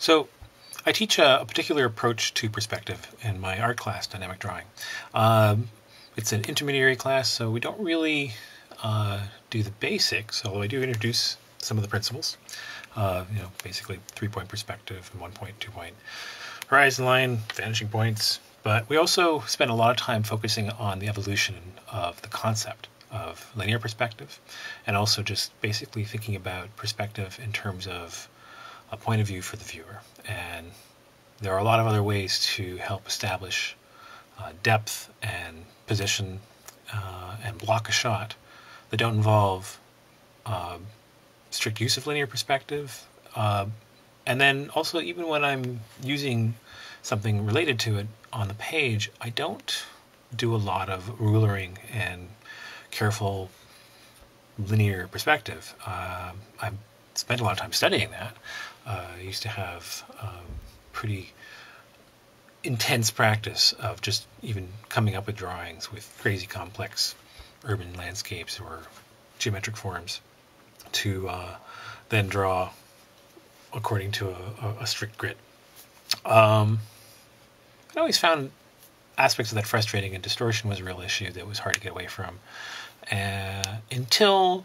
So I teach a particular approach to perspective in my art class, dynamic drawing. It's an intermediary class, so we don't really do the basics, although I do introduce some of the principles. Basically 3-point perspective, and 1-point, 2-point horizon line, vanishing points. But we also spend a lot of time focusing on the evolution of the concept of linear perspective, and also just basically thinking about perspective in terms of a point of view for the viewer. And there are a lot of other ways to help establish depth and position and block a shot that don't involve strict use of linear perspective. And then also, even when I'm using something related to it on the page, I don't do a lot of rulering and careful linear perspective. I've spent a lot of time studying that. I used to have pretty intense practice of just even coming up with drawings with crazy complex urban landscapes or geometric forms to then draw according to a strict grid. I always found aspects of that frustrating, and distortion was a real issue that was hard to get away from. Until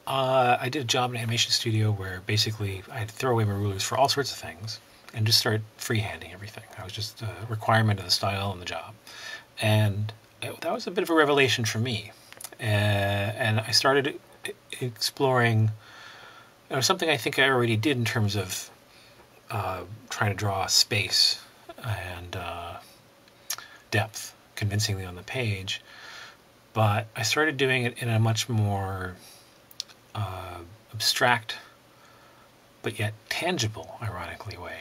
I did a job in an animation studio where basically I'd throw away my rulers for all sorts of things and just start freehanding everything. I was just a requirement of the style and the job. And that was a bit of a revelation for me. And I started exploring something I think I already did in terms of trying to draw space and depth convincingly on the page. But I started doing it in a much more abstract but yet tangible, ironically, way,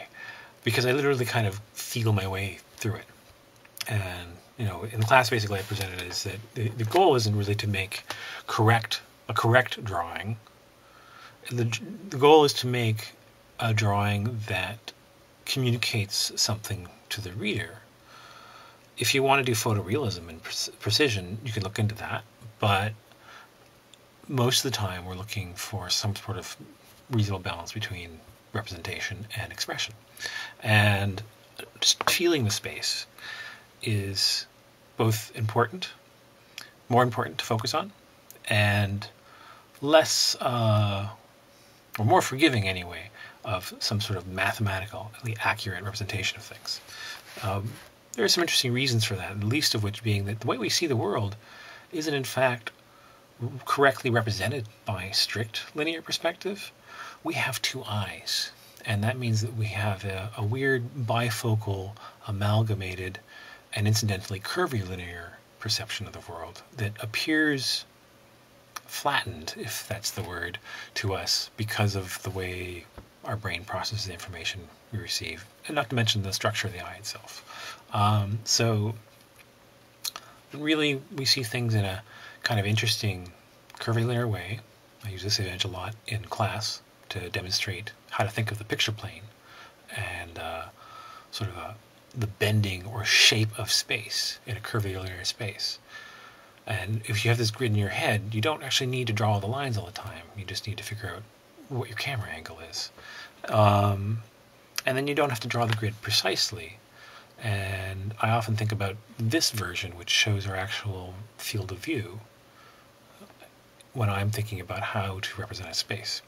because I literally kind of feel my way through it. And in the class, basically, I presented is that the goal isn't really to make a correct drawing. The goal is to make a drawing that communicates something to the reader. If you want to do photorealism and precision, you can look into that, but most of the time we're looking for some sort of reasonable balance between representation and expression. And just feeling the space is both more important to focus on, and less, or more forgiving anyway, of some sort of mathematically accurate representation of things. There are some interesting reasons for that, the least of which being that the way we see the world isn't in fact correctly represented by strict linear perspective. We have two eyes, and that means that we have a weird bifocal, amalgamated, and incidentally curvilinear perception of the world that appears flattened, if that's the word, to us because of the way our brain processes the information we receive, and not to mention the structure of the eye itself. So really we see things in a kind of interesting curvilinear way. I use this image a lot in class to demonstrate how to think of the picture plane and the bending or shape of space in a curvilinear space. And if you have this grid in your head, you don't actually need to draw all the lines all the time. You just need to figure out what your camera angle is. And then you don't have to draw the grid precisely. And I often think about this version, which shows our actual field of view, when I'm thinking about how to represent a space.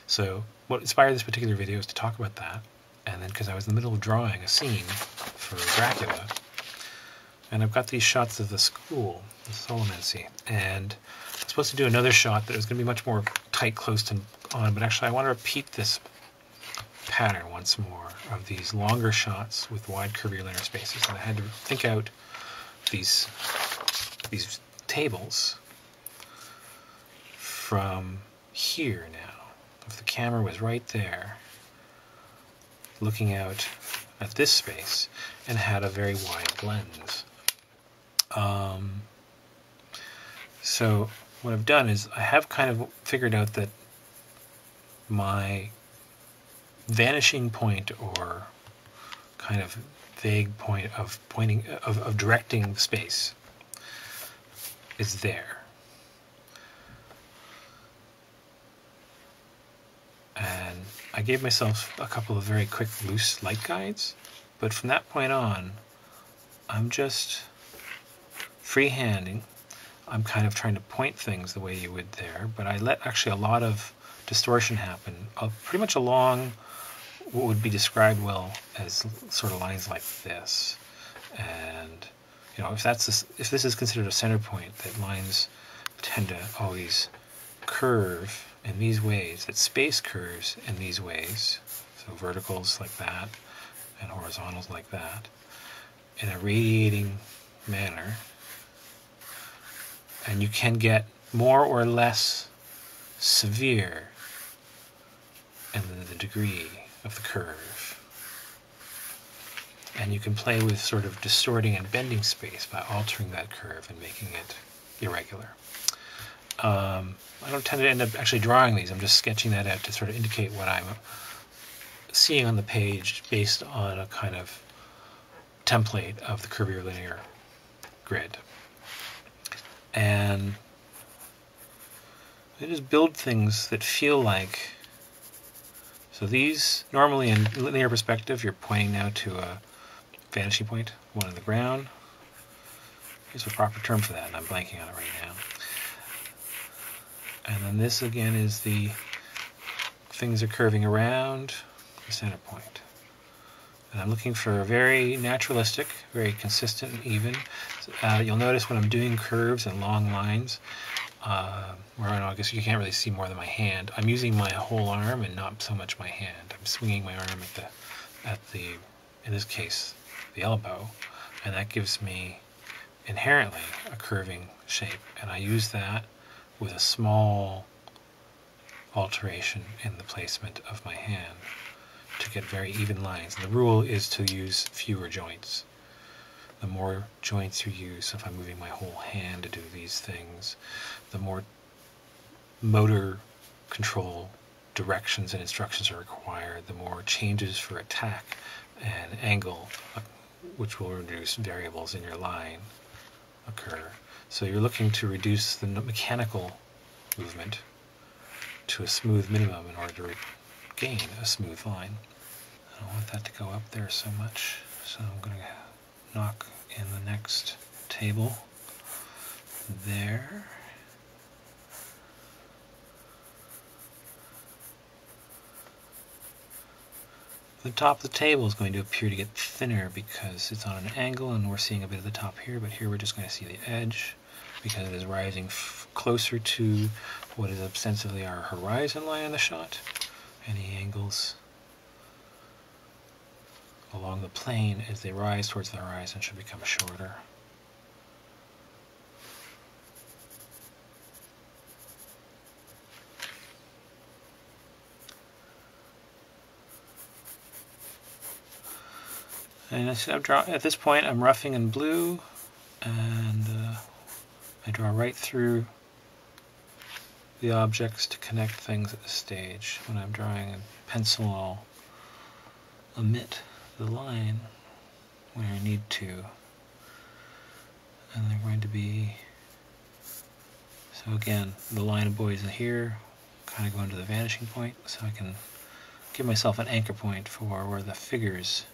So what inspired this particular video is to talk about that. And then because I was in the middle of drawing a scene for Dracula, and I've got these shots of the school, the Solomancy, and I'm supposed to do another shot that was going to be much more tight, close to on, but actually I want to repeat this pattern once more of these longer shots with wide curvilinear spaces. And I had to think out these tables from here now. If the camera was right there, looking out at this space, and had a very wide lens. So what I've done is I have kind of figured out that my vanishing point, or kind of vague point of directing space, is there. And I gave myself a couple of very quick loose light guides, but from that point on, I'm just freehanding. I'm kind of trying to point things the way you would there, but I let actually a lot of distortion happen, pretty much along what would be described well as sort of lines like this. And you know, if this is considered a center point, that lines tend to always curve in these ways, that space curves in these ways, so verticals like that and horizontals like that, in a radiating manner. And you can get more or less severe in the degree of the curve. And you can play with sort of distorting and bending space by altering that curve and making it irregular. I don't tend to end up actually drawing these. I'm just sketching that out to sort of indicate what I'm seeing on the page based on a kind of template of the curvilinear grid. And I just build things that feel like, so these, normally in linear perspective, you're pointing now to a vanishing point, one on the ground. Here's a proper term for that, and I'm blanking on it right now. And then this again is the things are curving around the center point. And I'm looking for a very naturalistic, very consistent and even. You'll notice when I'm doing curves and long lines, where I guess you can't really see more than my hand, I'm using my whole arm and not so much my hand. I'm swinging my arm at the in this case, the elbow, and that gives me inherently a curving shape. And I use that with a small alteration in the placement of my hand to get very even lines. And the rule is to use fewer joints. The more joints you use, if I'm moving my whole hand to do these things, the more motor control directions and instructions are required, the more changes for attack and angle, which will reduce variables in your line, occur. So you're looking to reduce the mechanical movement to a smooth minimum in order to gain a smooth line. I don't want that to go up there so much, so I'm going to knock in the next table there. The top of the table is going to appear to get thinner because it's on an angle and we're seeing a bit of the top here, but here we're just going to see the edge because it is rising closer to what is ostensibly our horizon line in the shot. Any angles along the plane as they rise towards the horizon should become shorter. And at this point I'm roughing in blue, and I draw right through the objects to connect things at this stage. When I'm drawing in pencil, I'll omit the line when I need to. And they're going to be, so again, the line of boys in here, kind of going to the vanishing point, so I can give myself an anchor point for where the figures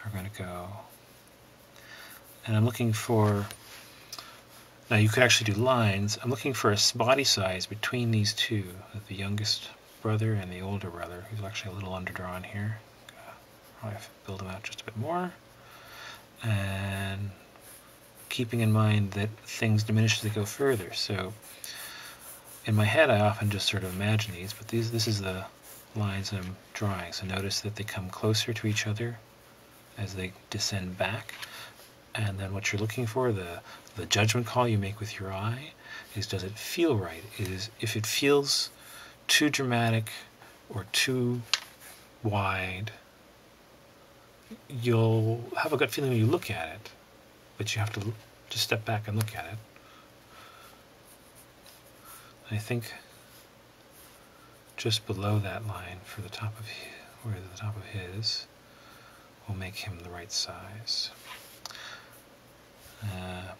are going to go. And I'm looking for, now you could actually do lines, I'm looking for a body size between these two, the youngest brother and the older brother, who's actually a little underdrawn here. Probably build him out just a bit more. And keeping in mind that things diminish as they go further. So in my head I often just sort of imagine these, but this is the lines I'm drawing. So notice that they come closer to each other as they descend back, and then what you're looking for, the judgment call you make with your eye, is does it feel right? If it feels too dramatic or too wide, you'll have a gut feeling when you look at it, but you have to just step back and look at it. I think just below that line for the top of where the top of his will make him the right size.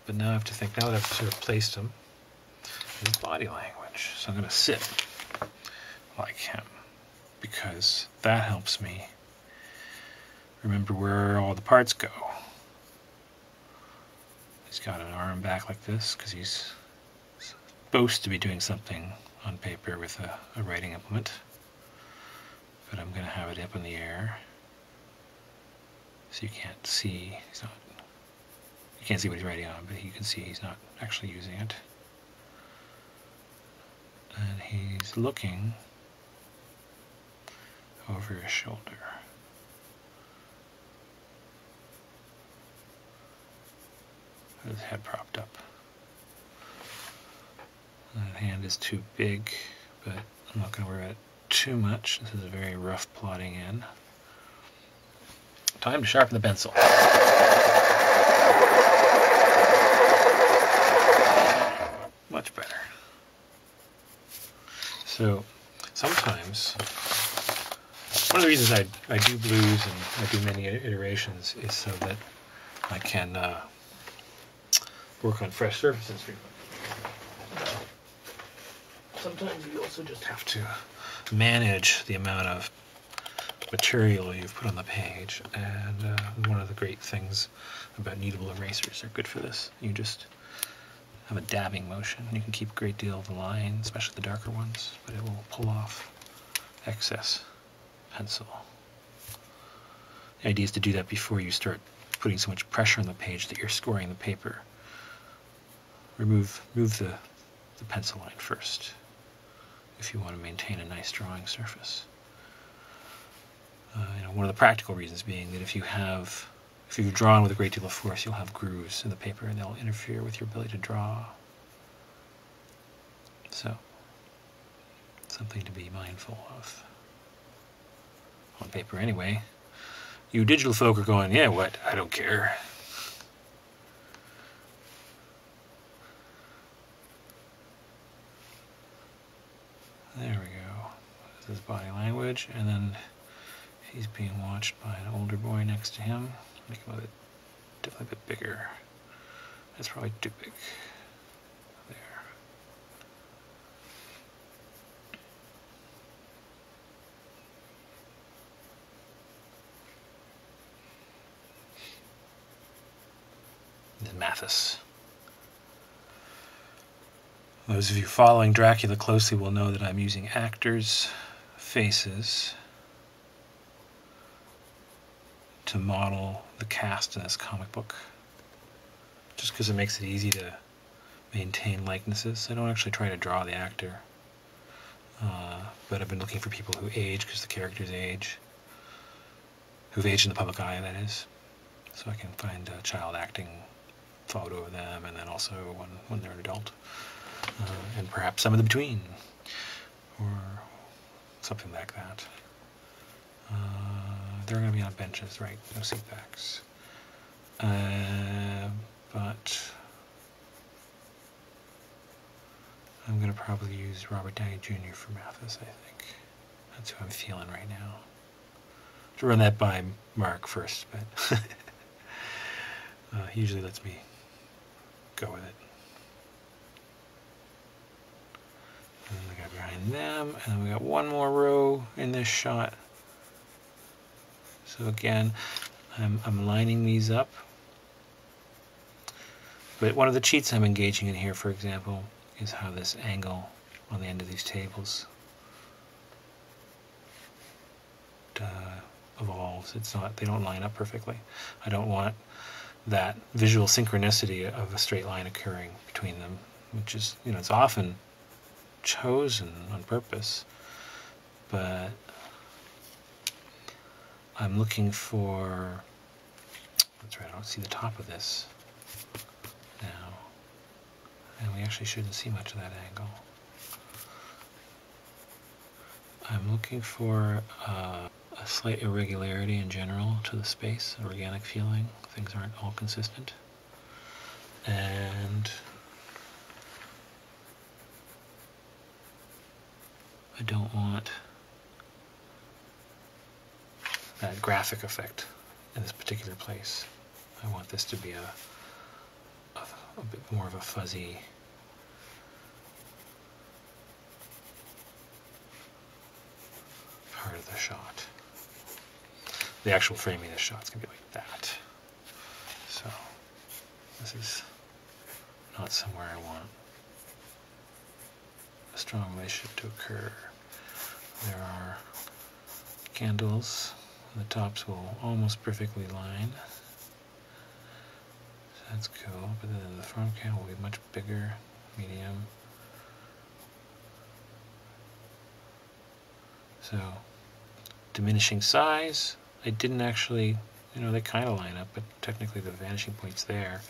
But now I have to think, now that I've sort of placed him, his body language. So I'm going to sit like him. because that helps me remember where all the parts go. He's got an arm back like this because he's supposed to be doing something on paper with a writing implement, but I'm going to have it up in the air so you can't see. You can't see what he's writing on, but you can see he's not actually using it. And he's looking over his shoulder. With his head propped up. That hand is too big, but I'm not going to worry about it too much. This is a very rough plotting in. Time to sharpen the pencil. Much better. So sometimes, one of the reasons I do blues and I do many iterations is so that I can work on fresh surfaces frequently. Sometimes you also just have to manage the amount of material you've put on the page, and one of the great things about kneadable erasers, they're good for this. You just have a dabbing motion. You can keep a great deal of the line, especially the darker ones, but it will pull off excess pencil. The idea is to do that before you start putting so much pressure on the page that you're scoring the paper. Remove the pencil line first if you want to maintain a nice drawing surface. One of the practical reasons being that if you've drawn with a great deal of force, you'll have grooves in the paper and they'll interfere with your ability to draw. So, something to be mindful of. On paper anyway. You digital folk are going, yeah, what? I don't care. There we go. This is body language, and then he's being watched by an older boy next to him. Make him definitely a bit bigger. That's probably too big. There. And then Mathis. Those of you following Dracula closely will know that I'm using actors' faces to model the cast in this comic book, just because it makes it easy to maintain likenesses. I don't actually try to draw the actor, but I've been looking for people who age, because the characters age, who've aged in the public eye, that is, so I can find a child acting photo of them, and then also when they're an adult. And perhaps some in between, or something like that. They're going to be on benches, right? No seat backs. But I'm going to probably use Robert Downey Jr. for Mathis, I think. That's who I'm feeling right now. To run that by Mark first, but he usually lets me go with it. And then we got behind them, and then we got one more row in this shot. So again, I'm lining these up. But one of the cheats I'm engaging in here, for example, is how this angle on the end of these tables evolves. They don't line up perfectly. I don't want that visual synchronicity of a straight line occurring between them, which is, it's often chosen on purpose, but I'm looking for, that's right, I don't see the top of this now, and we actually shouldn't see much of that angle. I'm looking for a slight irregularity in general to the space, an organic feeling. Things aren't all consistent, and I don't want that graphic effect in this particular place. I want this to be a bit more of a fuzzy part of shot. The actual framing of the shot is going to be like that. So this is not somewhere I want a strong relationship to occur. There are candles, and the tops will almost perfectly line. So that's cool, but then the front candle will be much bigger, medium. So, diminishing size, I didn't actually, they kind of line up, but technically the vanishing point's there.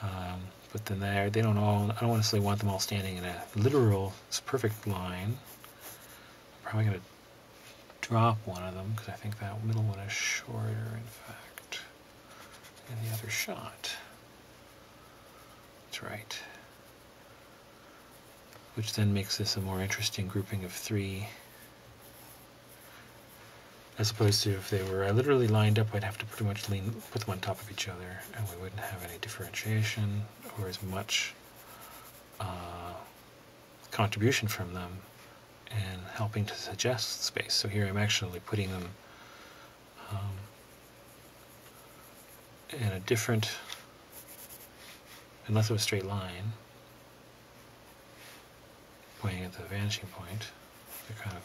But then they don't all, I don't necessarily want them all standing in a literal, perfect line. I'm probably going to drop one of them, because I think that middle one is shorter, in fact, than the other shot. That's right. Which then makes this a more interesting grouping of three. As opposed to if they were literally lined up, I'd have to pretty much put them on top of each other, and we wouldn't have any differentiation or as much contribution from them and helping to suggest space. So here I'm actually putting them in a different, unless it was a straight line, pointing at the vanishing point, they're kind of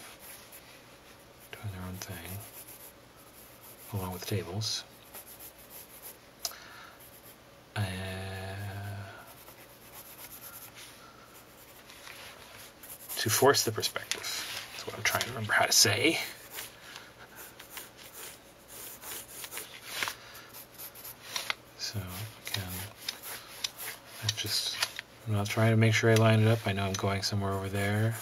doing their own thing, along with tables. To force the perspective. That's what I'm trying to remember how to say. So again, I'm not trying to make sure I line it up. I know I'm going somewhere over there.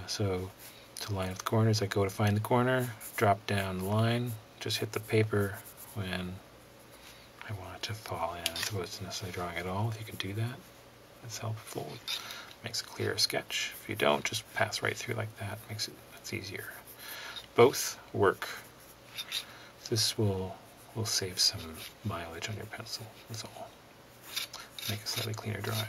So to line up the corners, I go to find the corner, drop down the line, just hit the paper when I want it to fall in, as opposed to necessarily drawing it all. If you can do that, that's helpful. Makes a clearer sketch. If you don't, just pass right through like that. That's easier. Both work. This will save some mileage on your pencil. That's all. Make a slightly cleaner drawing.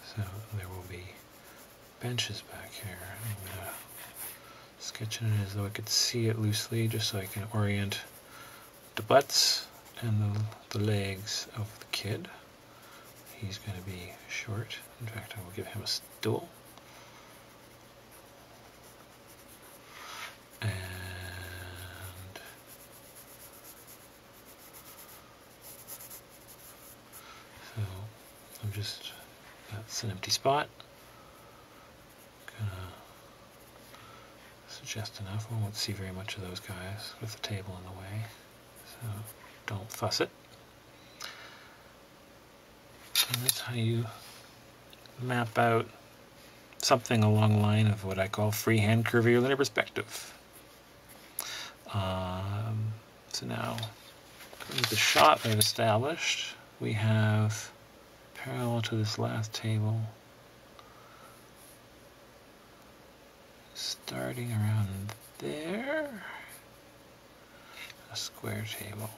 So there will be benches back here. I'm going to sketch it as though I could see it loosely, just so I can orient the butts and the legs of the kid. He's going to be short. In fact, I will give him a stool. And so that's an empty spot. Gonna suggest enough. We won't see very much of those guys with the table in the way, so don't fuss it. And that's how you map out something along the line of what I call freehand curvilinear perspective. So now, with the shot I've established, we have parallel to this last table, starting around there, a square table.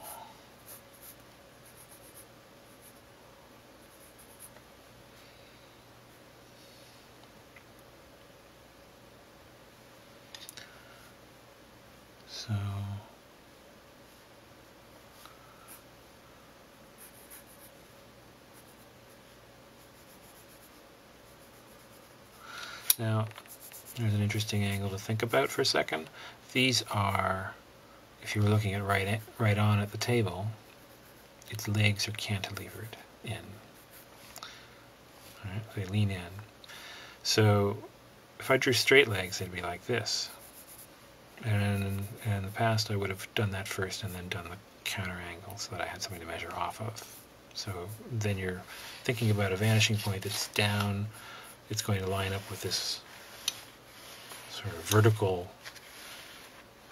So now there's an interesting angle to think about for a second. These are, if you were looking at right on at the table, its legs are cantilevered in. All right, they lean in. So if I drew straight legs, they'd be like this. And in the past, I would have done that first and then done the counter angle so that I had something to measure off of. So then you're thinking about a vanishing point that's down. It's going to line up with this sort of vertical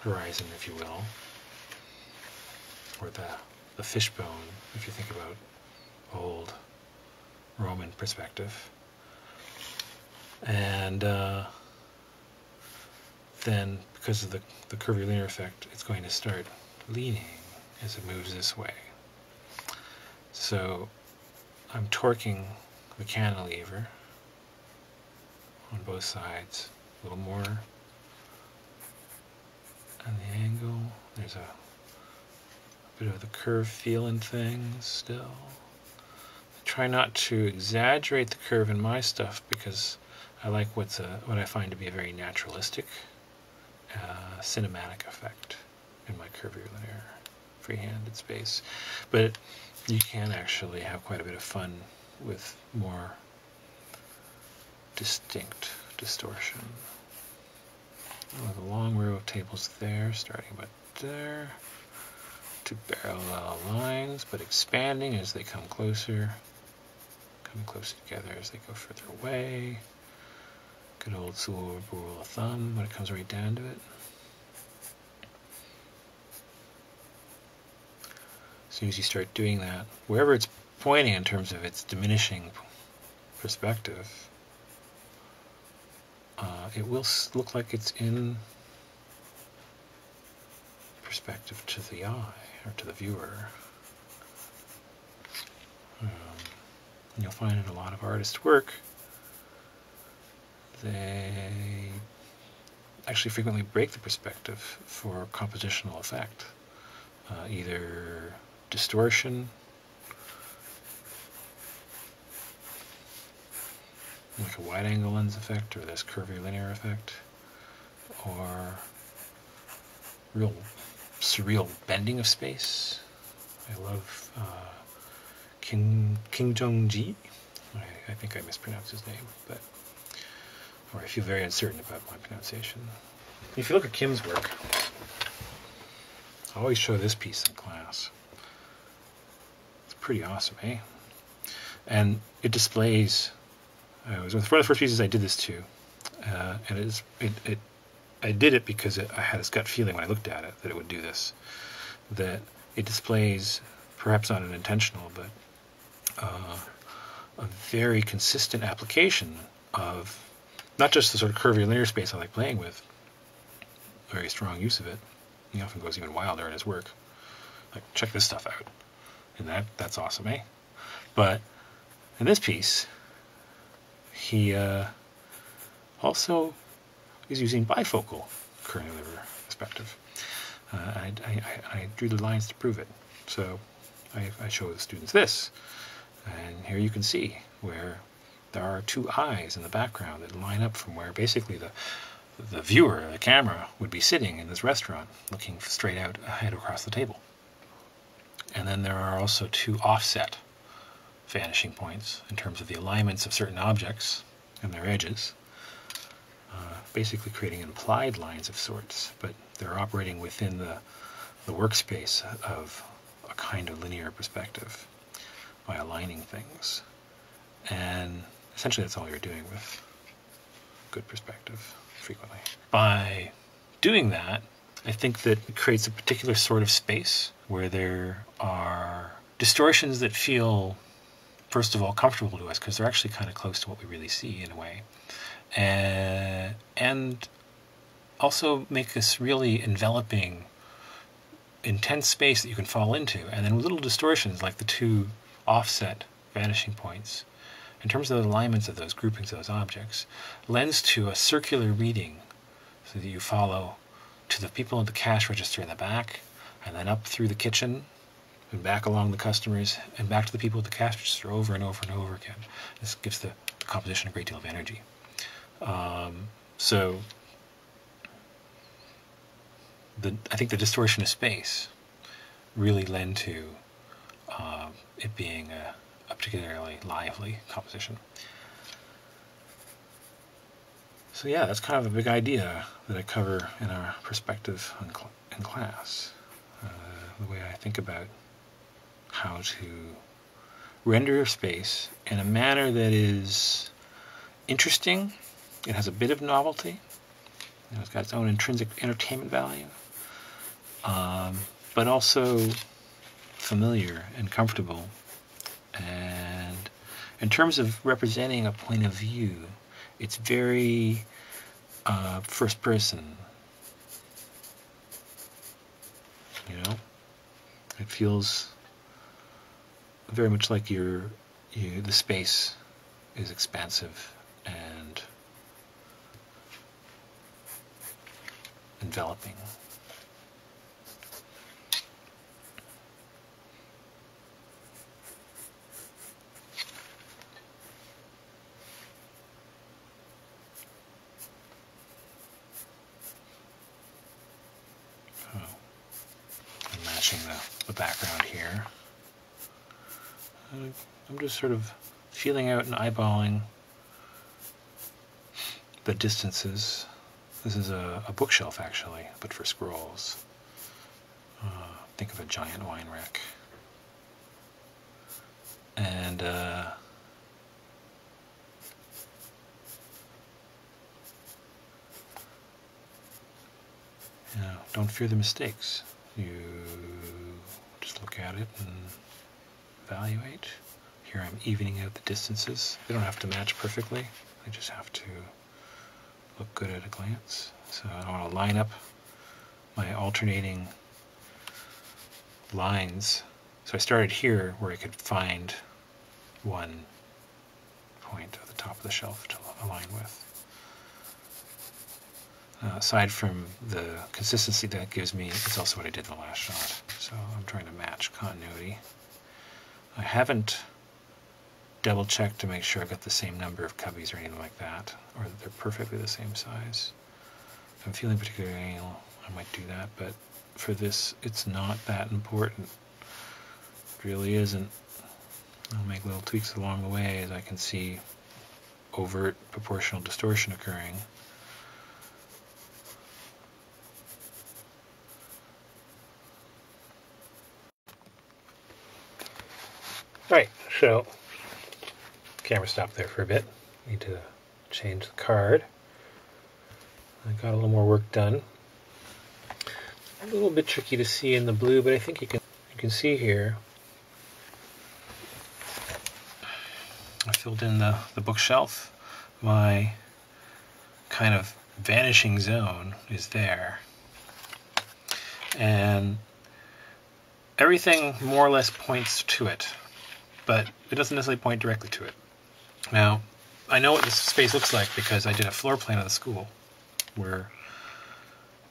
horizon, if you will, or the fishbone, if you think about old Roman perspective. And then because of the curvilinear effect, it's going to start leaning as it moves this way. So I'm torquing the cantilever on both sides, a little more, and the angle, there's a bit of the curve feel in things still. Try not to exaggerate the curve in my stuff because I like what I find to be a very naturalistic, cinematic effect in my curvilinear freehanded space. But you can actually have quite a bit of fun with more distinct distortion. With a long row of tables there, starting about there. Two parallel lines, but expanding as they come closer. Coming closer together as they go further away. Good old school rule of thumb when it comes right down to it. As soon as you start doing that, wherever it's pointing in terms of its diminishing perspective, it will look like it's in perspective to the eye or to the viewer. You'll find in a lot of artists' work, they actually frequently break the perspective for compositional effect. Either distortion, like a wide-angle lens effect, or this curvilinear effect, or real surreal bending of space. I love Kim Jung Gi. I think I mispronounced his name, or I feel very uncertain about my pronunciation. If you look at Kim's work, I always show this piece in class. It's pretty awesome, eh? And it displays. It was one of the first pieces I did this to, and I did it because I had this gut feeling when I looked at it that it would do this. That it displays, perhaps not an intentional, but a very consistent application of not just the sort of curvilinear space I like playing with, very strong use of it. He often goes even wilder in his work. Like, check this stuff out. And that's awesome, eh? But in this piece, he also is using bifocal curvilinear perspective. I drew the lines to prove it. So I show the students this. And here you can see where there are two eyes in the background that line up from where basically the viewer, the camera, would be sitting in this restaurant looking straight out ahead across the table. And then there are also two offset vanishing points in terms of the alignments of certain objects and their edges, basically creating implied lines of sorts, but they're operating within the workspace of a kind of linear perspective by aligning things. And essentially that's all you're doing with good perspective frequently. By doing that, I think that it creates a particular sort of space where there are distortions that feel, first of all, comfortable to us because they're actually kind of close to what we really see in a way. And also make this really enveloping, intense space that you can fall into. And then little distortions like the two offset vanishing points, in terms of the alignments of those groupings of those objects, lends to a circular reading so that you follow to the people at the cash register in the back, and then up through the kitchen, and back along the customers, and back to the people at the cash register over and over and over again. This gives the composition a great deal of energy. So I think the distortion of space really lend to it being a particularly lively composition. So yeah, that's kind of a big idea that I cover in our perspective in class. The way I think about how to render space in a manner that is interesting. It has a bit of novelty. It's got its own intrinsic entertainment value, but also familiar and comfortable. And in terms of representing a point of view, it's very first person. you know? It feels very much like the space is expansive and enveloping. I'm matching the background here. I'm just sort of feeling out and eyeballing the distances. This is a bookshelf, actually, but for scrolls. Think of a giant wine rack. And you know, don't fear the mistakes. You just look at it and evaluate. Here I'm evening out the distances. They don't have to match perfectly. They just have to look good at a glance. So I want to line up my alternating lines. So I started here where I could find one point at the top of the shelf to align with. Aside from the consistency that gives me, it's also what I did in the last shot. So I'm trying to match continuity. I haven't double checked to make sure I've got the same number of cubbies or anything like that, or that they're perfectly the same size. If I'm feeling particularly anal, I might do that, but for this, it's not that important. It really isn't. I'll make little tweaks along the way as I can see overt proportional distortion occurring. Right, so camera stopped there for a bit. Need to change the card. I got a little more work done. A little bit tricky to see in the blue, but I think you can see here. I filled in the bookshelf. My kind of vanishing zone is there. And everything more or less points to it, but it doesn't necessarily point directly to it. Now, I know what this space looks like because I did a floor plan of the school where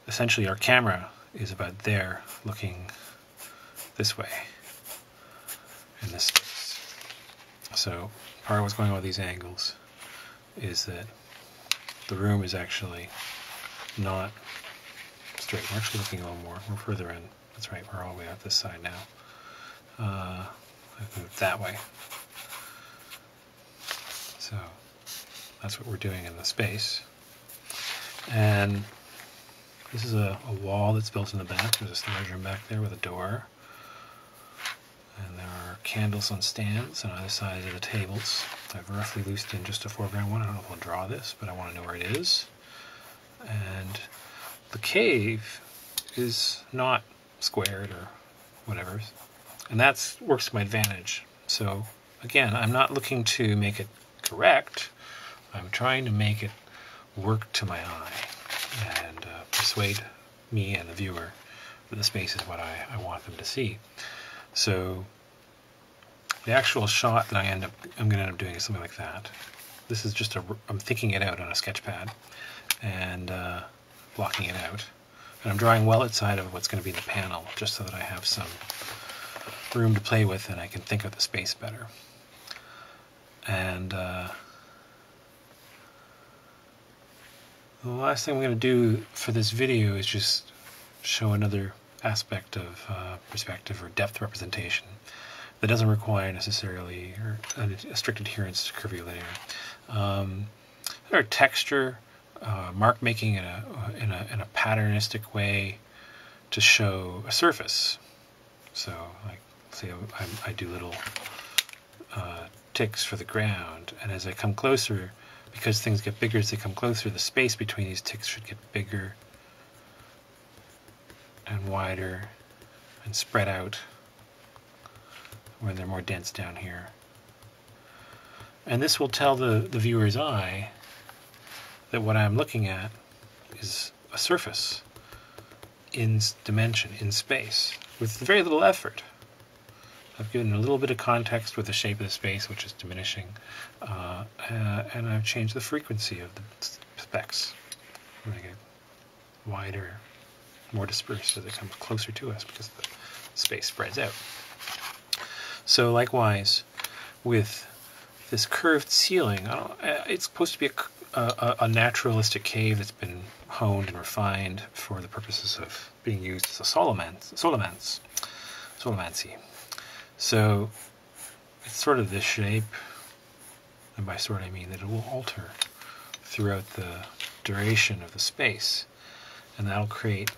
essentially our camera is about there looking this way in this space. So part of what's going on with these angles is that the room is actually not straight. We're actually looking a little more. We're further in. That's right, we're all the way out this side now. I've moved that way. So that's what we're doing in the space. And this is a wall that's built in the back. There's a storage room back there with a door. And there are candles on stands on either side of the tables. I've roughly loosed in just a foreground one. I don't know if I'll draw this, but I want to know where it is. And the cave is not squared or whatever. And that works to my advantage. So again, I'm not looking to make it correct. I'm trying to make it work to my eye and persuade me and the viewer that the space is what I want them to see. So the actual shot that I'm going to end up doing is something like that. This is just I'm thinking it out on a sketch pad and blocking it out. And I'm drawing well outside of what's going to be the panel, just so that I have some room to play with and I can think of the space better. And the last thing I'm going to do for this video is just show another aspect of perspective or depth representation that doesn't require necessarily a strict adherence to curvilinear. Or texture, mark making in a patternistic way to show a surface. So, like, say I do little ticks for the ground, and as I come closer, because things get bigger as they come closer, the space between these ticks should get bigger and wider and spread out when they're more dense down here. And this will tell the viewer's eye that what I'm looking at is a surface. in dimension, in space, with very little effort. I've given a little bit of context with the shape of the space, which is diminishing, and I've changed the frequency of the specks. Make it wider, more dispersed as it comes closer to us because the space spreads out. So likewise, with this curved ceiling, it's supposed to be a naturalistic cave that's been honed and refined for the purposes of being used as a solomancy. So it's sort of this shape, and by sort I mean that it will alter throughout the duration of the space, and that'll create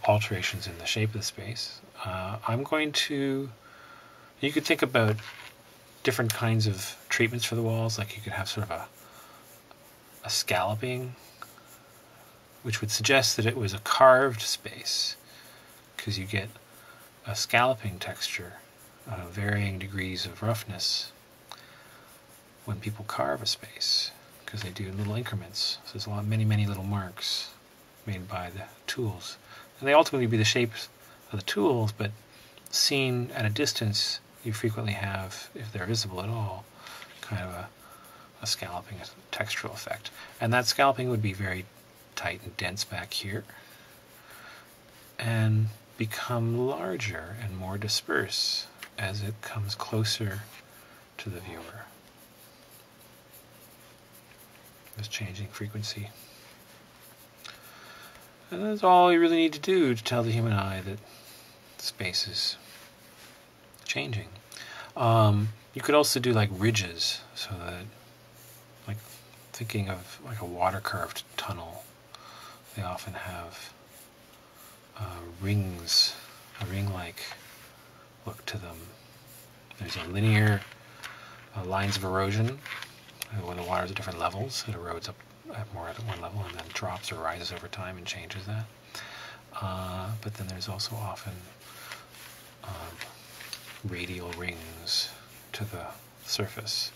alterations in the shape of the space. You could think about different kinds of treatments for the walls, like you could have sort of a scalloping, which would suggest that it was a carved space, because you get a scalloping texture, varying degrees of roughness when people carve a space, because they do in little increments. So there's many little marks made by the tools, and they ultimately be the shapes of the tools, but seen at a distance, you frequently have, if they're visible at all, kind of a scalloping, a textural effect. And that scalloping would be very tight and dense back here, and become larger and more dispersed as it comes closer to the viewer. This changing frequency. And that's all you really need to do to tell the human eye that space is changing. You could also do like ridges, so that, like thinking of like a water curved tunnel, they often have rings, a ring-like look to them. There's a linear lines of erosion when the water's at different levels. It erodes up more at one level and then drops or rises over time and changes that. But then there's also often radial rings to the surface.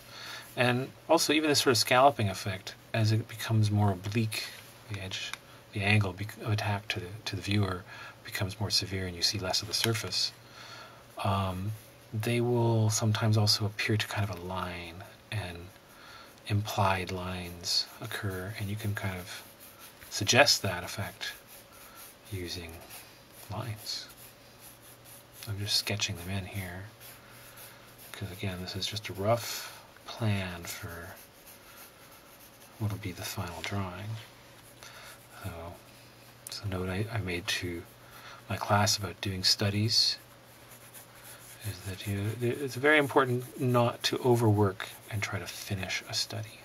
And also even this sort of scalloping effect, as it becomes more oblique, the angle of attack to the viewer becomes more severe and you see less of the surface. They will sometimes also appear to kind of align, and implied lines occur, and you can kind of suggest that effect using lines. I'm just sketching them in here because, again, this is just a rough plan for what will be the final drawing. So it's a note I made to my class about doing studies, is that it's very important not to overwork and try to finish a study.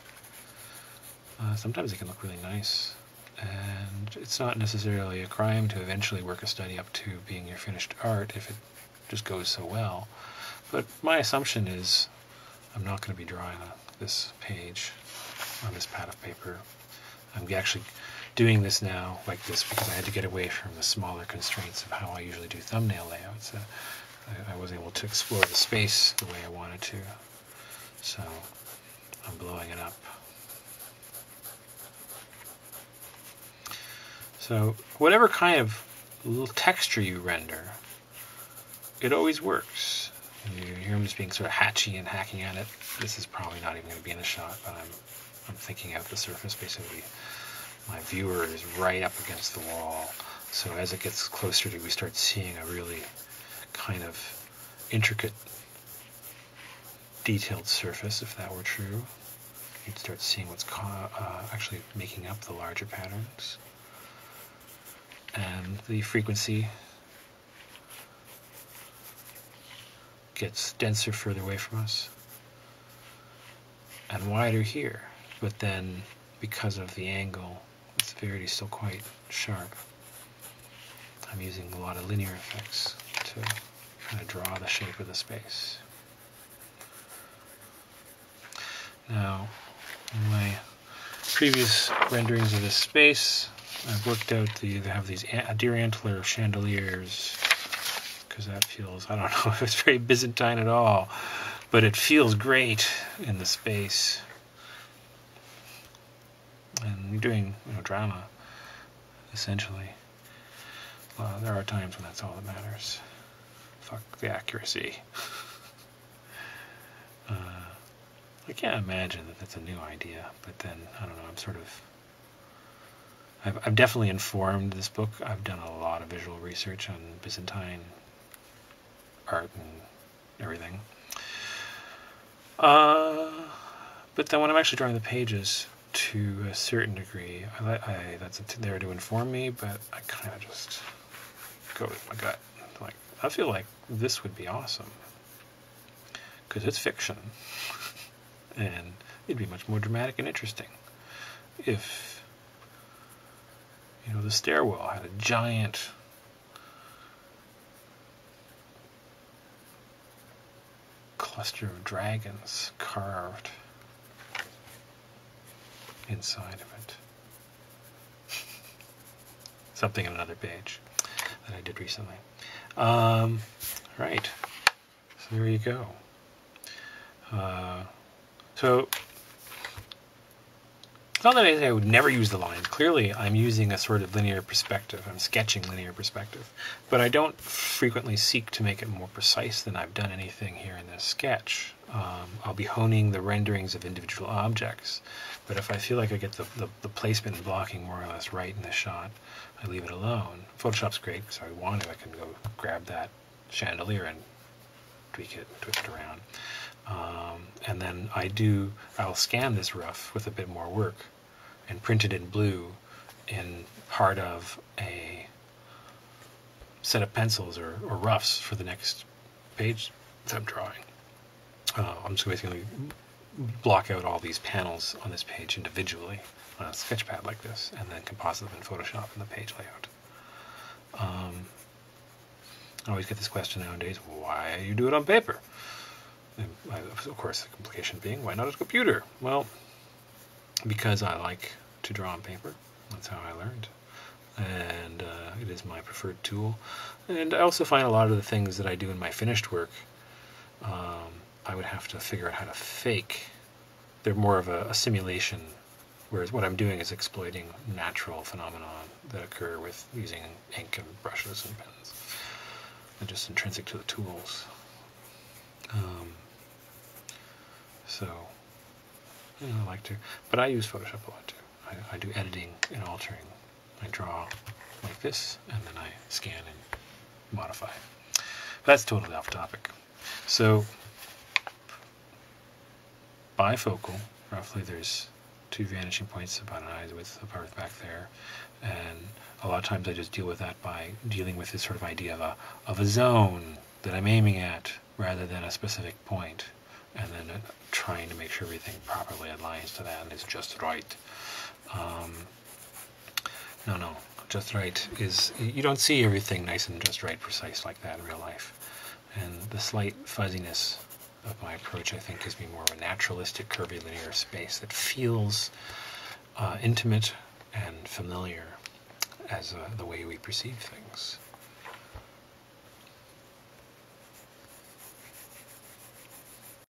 Sometimes it can look really nice, and it's not necessarily a crime to eventually work a study up to being your finished art if it just goes so well. But my assumption is I'm not going to be drawing this page on this pad of paper. I'm actually doing this now like this because I had to get away from the smaller constraints of how I usually do thumbnail layouts. I wasn't able to explore the space the way I wanted to, so I'm blowing it up. So whatever kind of little texture you render, it always works. And you hear him just being sort of hatchy and hacking at it. This is probably not even going to be in the shot, but I'm thinking out the surface. Basically, my viewer is right up against the wall, so as it gets closer to, we start seeing a really kind of intricate, detailed surface. If that were true, you'd start seeing what's actually making up the larger patterns. And the frequency gets denser further away from us and wider here, but then because of the angle, the severity is still quite sharp. I'm using a lot of linear effects to kind of draw the shape of the space. Now, in my previous renderings of this space, I've worked out they have these deer antler chandeliers, because that feels, I don't know if it's very Byzantine at all, but it feels great in the space. And you're doing drama, essentially. Well, there are times when that's all that matters. Fuck the accuracy. I can't imagine that that's a new idea, but then, I don't know, I'm sort of... I've definitely informed this book. I've done a lot of visual research on Byzantine art and everything. But then when I'm actually drawing the pages, to a certain degree, that's there to inform me, but I kind of just go with my gut. Like, I feel like this would be awesome, because it's fiction, and it'd be much more dramatic and interesting if, you know, the stairwell had a giant cluster of dragons carved inside of it. Something on another page that I did recently. Right. So there you go. So it's not that I would never use the lines. Clearly, I'm using a sort of linear perspective. I'm sketching linear perspective. But I don't frequently seek to make it more precise than I've done anything here in this sketch. I'll be honing the renderings of individual objects. But if I feel like I get the placement and blocking more or less right in the shot, I leave it alone. Photoshop's great, so I want to. I can go grab that chandelier and tweak it, twist it around. And then I'll scan this rough with a bit more work and print it in blue in part of a set of pencils or roughs for the next page that I'm drawing. I'm just basically block out all these panels on this page individually on a sketchpad like this, and then composite them in Photoshop in the page layout. I always get this question nowadays, why do you do it on paper? And of course, the complication being, why not a computer? Well, because I like to draw on paper. That's how I learned. And it is my preferred tool. And I also find a lot of the things that I do in my finished work, I would have to figure out how to fake. They're more of a simulation, whereas what I'm doing is exploiting natural phenomena that occur with using ink and brushes and pens. They're just intrinsic to the tools. So, you know, I like to, but I use Photoshop a lot too. I do editing and altering. I draw like this, and then I scan and modify. That's totally off topic. So, bifocal, roughly there's 2 vanishing points about an eye's width apart back there, and a lot of times I just deal with that by dealing with this sort of idea of a zone that I'm aiming at rather than a specific point, and then trying to make sure everything properly aligns to that and is just right. No, just right is, you don't see everything nice and just right, precise like that in real life. And the slight fuzziness of my approach, I think, gives me more of a naturalistic, curvilinear space that feels intimate and familiar as the way we perceive things.